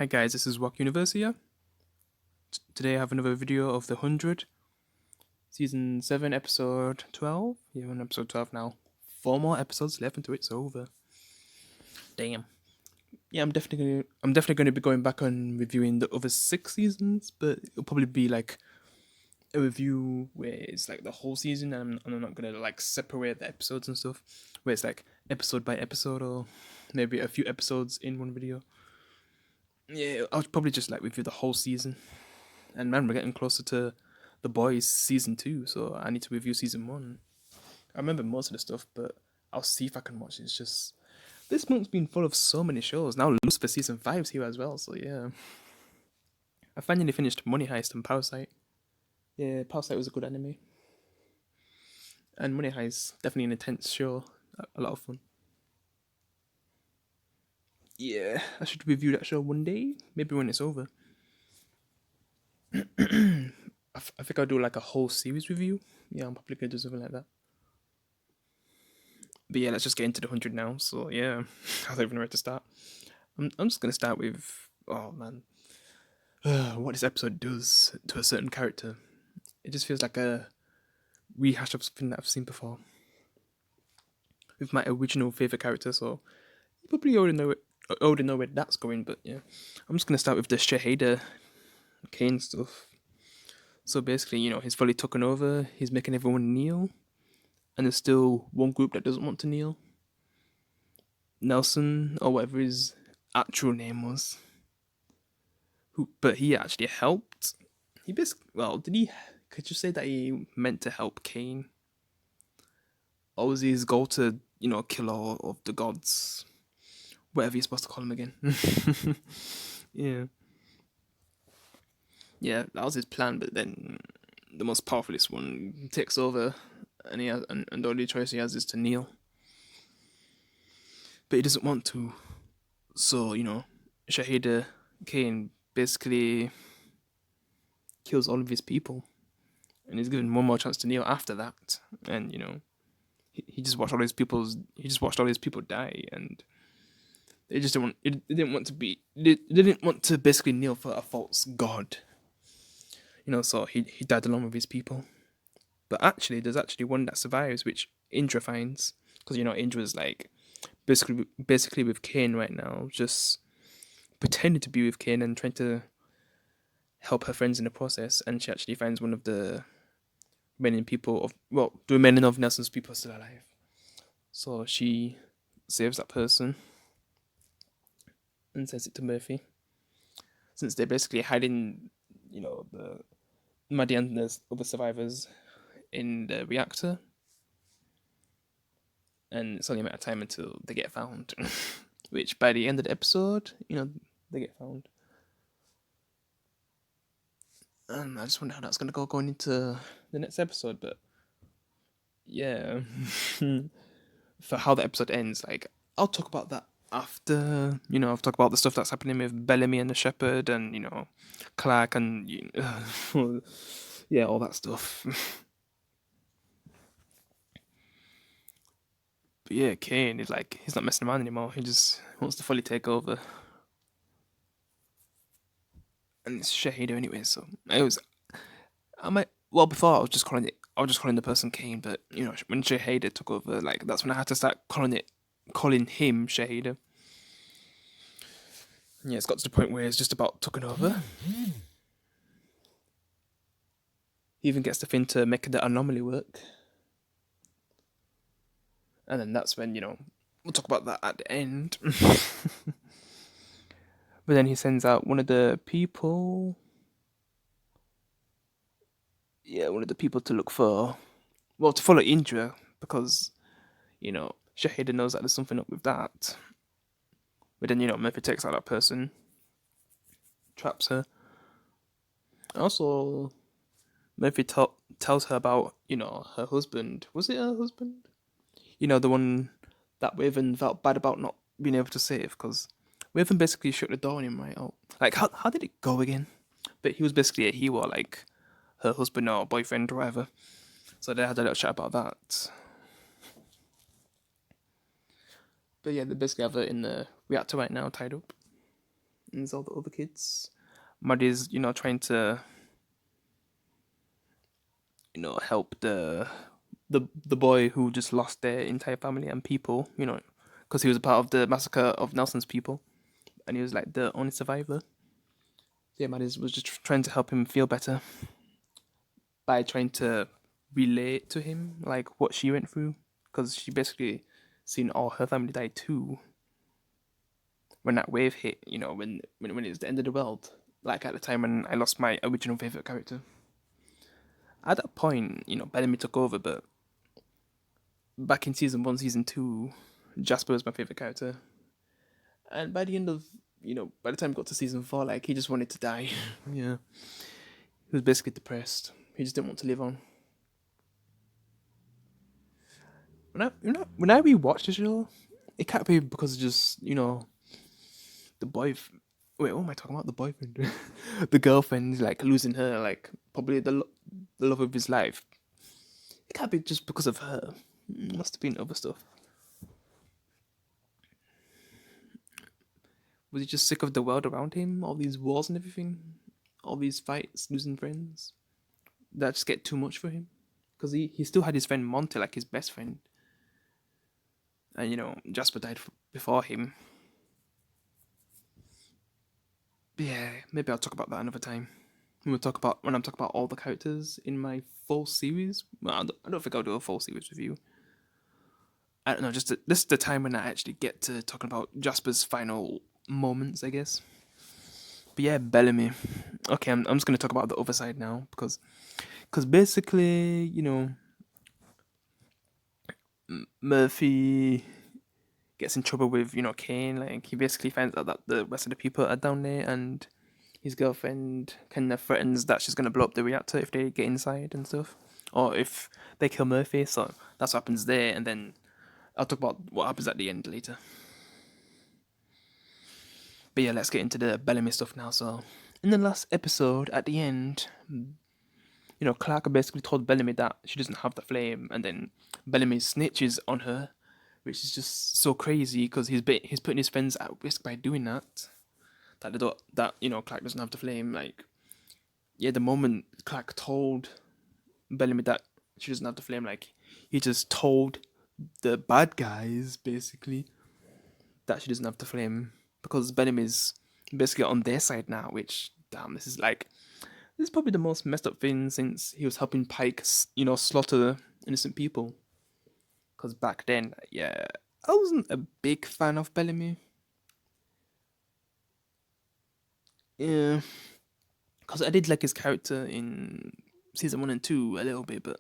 Hi guys, this is Walk University. Today I have another video of the 100, season 7, episode 12. Yeah, we're on episode 12 now. 4 more episodes left until it's over. Damn. Yeah, I'm definitely gonna be going back on reviewing the other 6 seasons, but it'll probably be like a review where it's like the whole season, and I'm not gonna like separate the episodes and stuff, where it's like episode by episode or maybe a few episodes in one video. Yeah, I'll probably just like review the whole season. And man, we're getting closer to The Boys season 2, so I need to review season 1. I remember most of the stuff, but I'll see if I can watch it. It's just this month's been full of so many shows. Now Lucifer season 5's here as well, so yeah. I finally finished Money Heist and Parasite. Yeah, Parasite was a good anime. And Money Heist, definitely an intense show. A lot of fun. Yeah, I should review that show one day, maybe when it's over. I think I'll do like a whole series review. Yeah, I'm probably gonna do something like that. But yeah, let's just get into the 100 now. So yeah, I don't even know where to start. I'm just gonna start with, oh man, what this episode does to a certain character. It just feels like a rehash of something that I've seen before with my original favorite character. So you probably already know where that's going. But yeah, I'm just gonna start with the Shahada Kane stuff. So basically, he's fully taken over. He's making everyone kneel, and there's still one group that doesn't want to kneel. Nelson, or whatever his actual name was, but he actually helped. He basically, well, did he? Could you say that he meant to help Cain, or was his goal to, kill all of the gods, whatever you're supposed to call them again? Yeah, yeah, that was his plan. But then the most powerfulest one takes over, and and the only choice he has is to kneel. But he doesn't want to, so Shahida Cain basically kills all of his people, and he's given one more chance to kneel after that. And he just watched all his people die, and they didn't want to basically kneel for a false god. So he died along with his people. But actually, there's actually one that survives, which Indra finds, because Indra's like basically with Cain right now, just pretending to be with Cain and trying to help her friends in the process. And she actually finds one of the the remaining of Nelson's people still alive. So she saves that person and sends it to Murphy. Since they're basically hiding, the Maddie and the other survivors in the reactor. And it's only a matter of time until they get found. Which by the end of the episode, they get found. And I just wonder how that's going to go going into the next episode. But yeah, for how the episode ends, like, I'll talk about that after, I've talked about the stuff that's happening with Bellamy and the Shepherd, and, Clark, and, yeah, all that stuff. But yeah, Kane is like, he's not messing around anymore. He just wants to fully take over. And it's Shahida anyway, so before I was just calling the person Kane, but when Shahida took over, like, that's when I had to start calling him Shahida. Yeah, it's got to the point where it's just about taking over. He even gets the thing to make the anomaly work. And then that's when, we'll talk about that at the end. But then he sends out one of the people. Yeah, one of the people to look for. Well, to follow Indra, because, Shahida knows that there's something up with that. But then, Murphy takes out that person, traps her. Also, Murphy tells her about, her husband. Was it her husband? The one that Raven felt bad about not being able to save, because Raven basically shut the door on him, right? Oh, like, how did it go again? But he was basically a hero, like her husband or boyfriend or whatever. So they had a little chat about that. But yeah, they basically have her in the reactor right now, tied up. and there's all the other kids. Maddie's, trying to, help the boy who just lost their entire family and people, because he was a part of the massacre of Nelson's people, and he was like the only survivor. Yeah, Maddie was just trying to help him feel better by trying to relate to him, like what she went through, because she basically seen all her family die too. When that wave hit, when it was the end of the world, like at the time when I lost my original favorite character. At that point, Bellamy took over, but back in season 1, season 2, Jasper was my favorite character. And by the end of, by the time we got to season 4, like, he just wanted to die. Yeah. He was basically depressed. He just didn't want to live on. When I rewatched the show, it can't be because of just, the boy. Wait, what am I talking about? The boyfriend, the girlfriend, like losing her, like probably the love of his life. It can't be just because of her. It must have been other stuff. Was he just sick of the world around him? All these wars and everything, all these fights, losing friends. That just get too much for him. Because he still had his friend Monte, like his best friend, and Jasper died before him. But yeah, maybe I'll talk about that another time. When I'm talking about all the characters in my full series. Well, I don't think I'll do a full series review. I don't know. This is the time when I actually get to talking about Jasper's final moments, I guess. But yeah, Bellamy. Okay, I'm just gonna talk about the other side now because basically, Murphy gets in trouble with Kane. Like he basically finds out that the rest of the people are down there, and his girlfriend kind of threatens that she's gonna blow up the reactor if they get inside and stuff, or if they kill Murphy. So that's what happens there, and then I'll talk about what happens at the end later. But yeah, let's get into the Bellamy stuff now. So in the last episode, at the end, Clark basically told Bellamy that she doesn't have the flame, and then Bellamy snitches on her, which is just so crazy because he's putting his friends at risk by doing that. Clark doesn't have the flame. Like, yeah, the moment Clark told Bellamy that she doesn't have the flame, like he just told the bad guys basically that she doesn't have the flame because Bellamy's basically on their side now. Which damn, this is probably the most messed up thing since he was helping Pike, slaughter innocent people. Because back then, yeah, I wasn't a big fan of Bellamy. Yeah, because I did like his character in season 1 and 2 a little bit, but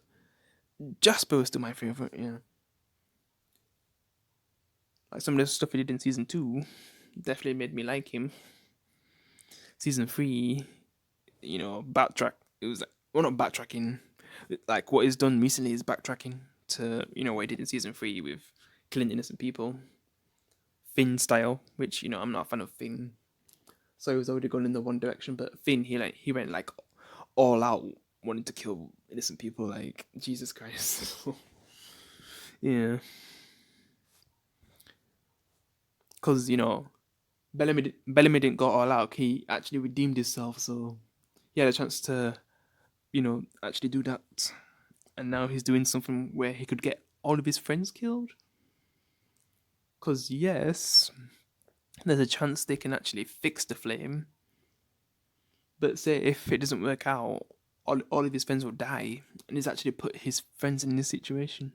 Jasper was still my favorite. Yeah, like some of the stuff he did in season 2 definitely made me like him. Season 3, backtrack. It was like, well, not backtracking. Like what he's done recently is backtracking to what he did in season 3 with killing innocent people, Finn style. Which I'm not a fan of Finn, so he was already going in the one direction. But Finn, he went like all out, wanting to kill innocent people. Like Jesus Christ. Yeah, because Bellamy didn't go all out. He actually redeemed himself, so he had a chance to actually do that. And now he's doing something where he could get all of his friends killed. Because, yes, there's a chance they can actually fix the flame. But say if it doesn't work out, all of his friends will die. And he's actually put his friends in this situation.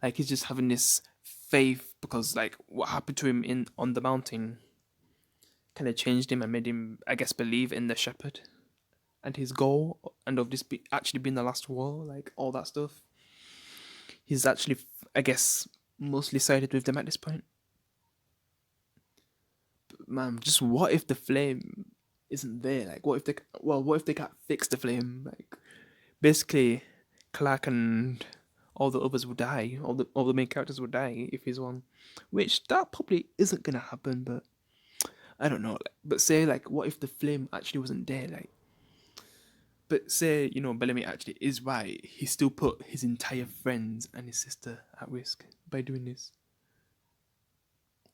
Like, he's just having this faith because, like, what happened to him on the mountain kind of changed him and made him, I guess, believe in the shepherd and his goal and of this actually being the last war, like all that stuff. He's actually, I guess, mostly sided with them at this point. But man, just what if the flame isn't there? Like, what if they can't fix the flame? Like, basically, Clark and all the others will die. All the main characters will die if he's one, which that probably isn't gonna happen. But I don't know. Like, but say like, what if the flame actually wasn't there? Like, but say, Bellamy actually is right. He still put his entire friends and his sister at risk by doing this.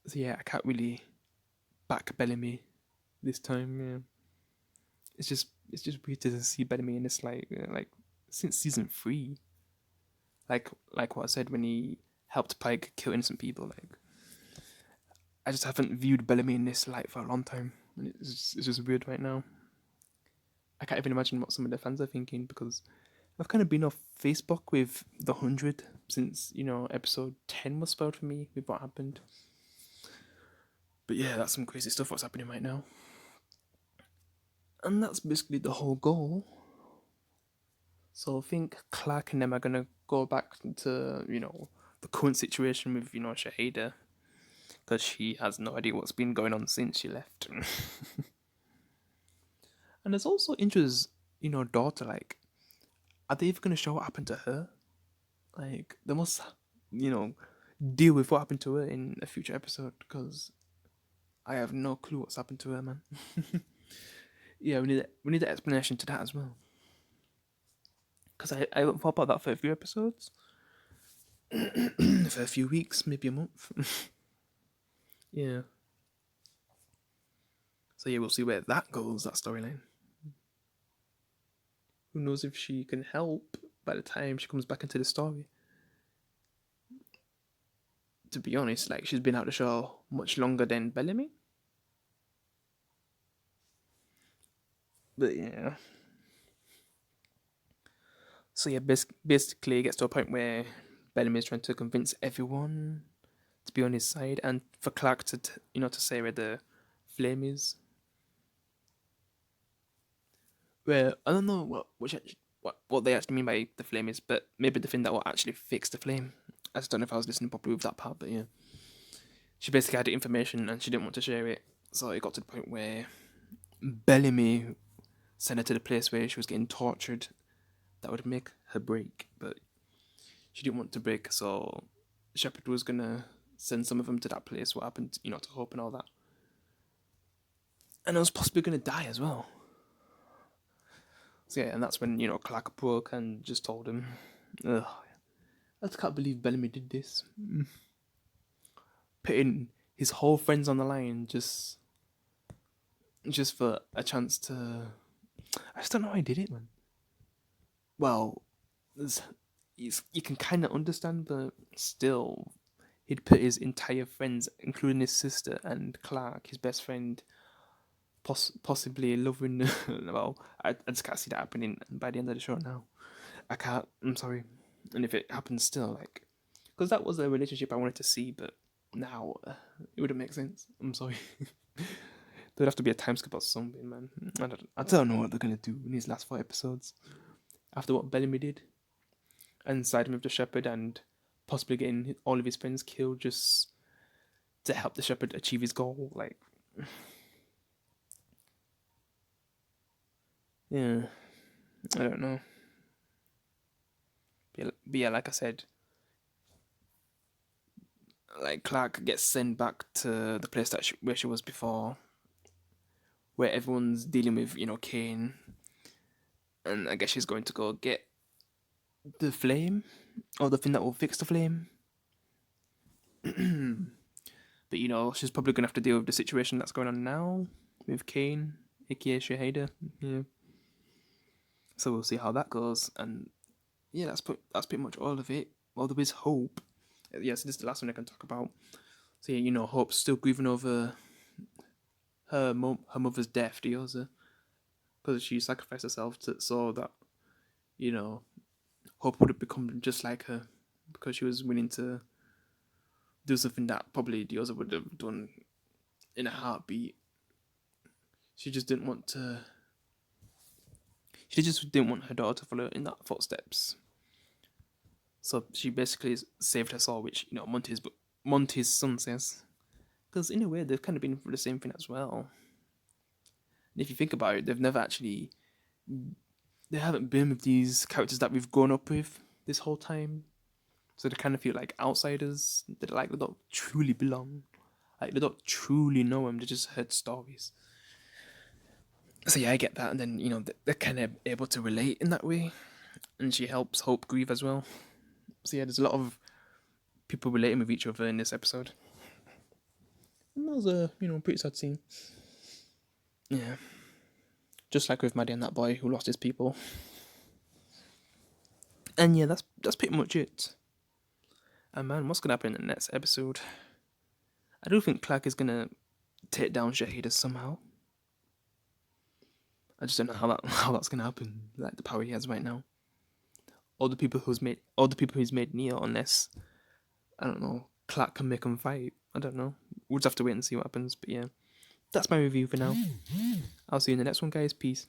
So yeah, I can't really back Bellamy this time. Yeah, it's just weird to see Bellamy in this like since season 3. Like what I said when he helped Pike kill innocent people. Like I just haven't viewed Bellamy in this light for a long time, and it's just weird right now. I can't even imagine what some of the fans are thinking because I've kind of been off Facebook with the 100 since episode 10 was spoiled for me with what happened. But yeah, that's some crazy stuff what's happening right now. And that's basically the whole goal. So I think Clark and them are gonna go back to, the current situation with, Shahida. Because she has no idea what's been going on since she left. And there's also Indra's, daughter, like, are they even gonna show what happened to her? Like, they must, deal with what happened to her in a future episode, because I have no clue what's happened to her, man. Yeah, we need an explanation to that as well. Because I haven't thought about that for a few episodes. For a few weeks, maybe a month. Yeah. So yeah, we'll see where that goes, that storyline. Who knows if she can help by the time she comes back into the story. To be honest, like, she's been out the show much longer than Bellamy. But yeah. So yeah, basically it gets to a point where Bellamy is trying to convince everyone to be on his side, and for Clark to to say where the flame is. Where I don't know what they actually mean by the flame is, but maybe the thing that will actually fix the flame. I just don't know if I was listening properly with that part, but yeah. She basically had the information and she didn't want to share it, so it got to the point where Bellamy sent her to the place where she was getting tortured. That would make her break, but she didn't want to break, so Shepard was gonna send some of them to that place. What happened, to Hope and all that, and I was possibly gonna die as well. So yeah, and that's when Clark broke and just told him, "Ugh, I just can't believe Bellamy did this, putting his whole friends on the line just for a chance to." I just don't know how he did it, man. Well, you can kind of understand, but still, he'd put his entire friends, including his sister and Clark, his best friend, possibly loving. Well, I just can't see that happening by the end of the show now. I can't. I'm sorry. And if it happens still, like, because that was a relationship I wanted to see, but now it wouldn't make sense. I'm sorry. There'd have to be a time skip or something, man. I don't know what they're gonna do in these last 4 episodes after what Bellamy did, and siding with the Shepherd and possibly getting all of his friends killed just to help the Shepherd achieve his goal. Like, yeah, I don't know. But yeah, like I said, like Clark gets sent back to the place where she was before, where everyone's dealing with Kane, and I guess she's going to go get the flame or the thing that will fix the flame. But she's probably gonna have to deal with the situation that's going on now with Kane, aka Shahida. Yeah. So we'll see how that goes, and yeah, that's pretty much all of it. Well, there is Hope. Yeah, so this is the last one I can talk about. So yeah, Hope's still grieving over her mother's death, Dioza, because she sacrificed herself so that Hope would have become just like her, because she was willing to do something that probably Dioza would have done in a heartbeat. She just didn't want to. She just didn't want her daughter to follow in that footsteps. So she basically saved her soul, which Monty's son says. Because in a way, they've kind of been through the same thing as well. And if you think about it, they haven't been with these characters that we've grown up with this whole time. So they kind of feel like outsiders. They don't truly belong. Like, they don't truly know them. They just heard stories. So yeah, I get that. And then, they're kind of able to relate in that way. And she helps Hope grieve as well. So yeah, there's a lot of people relating with each other in this episode. And that was a pretty sad scene. Yeah, just like with Maddie and that boy who lost his people. And yeah, that's pretty much it. And man, what's gonna happen in the next episode? I do think Clark is gonna take down Shahida somehow. I just don't know how that's gonna happen. Like the power he has right now. All the people he's made near, unless I don't know, Clark can make him fight. I don't know. We'll just have to wait and see what happens. But yeah, that's my review for now. I'll see you in the next one, guys. Peace.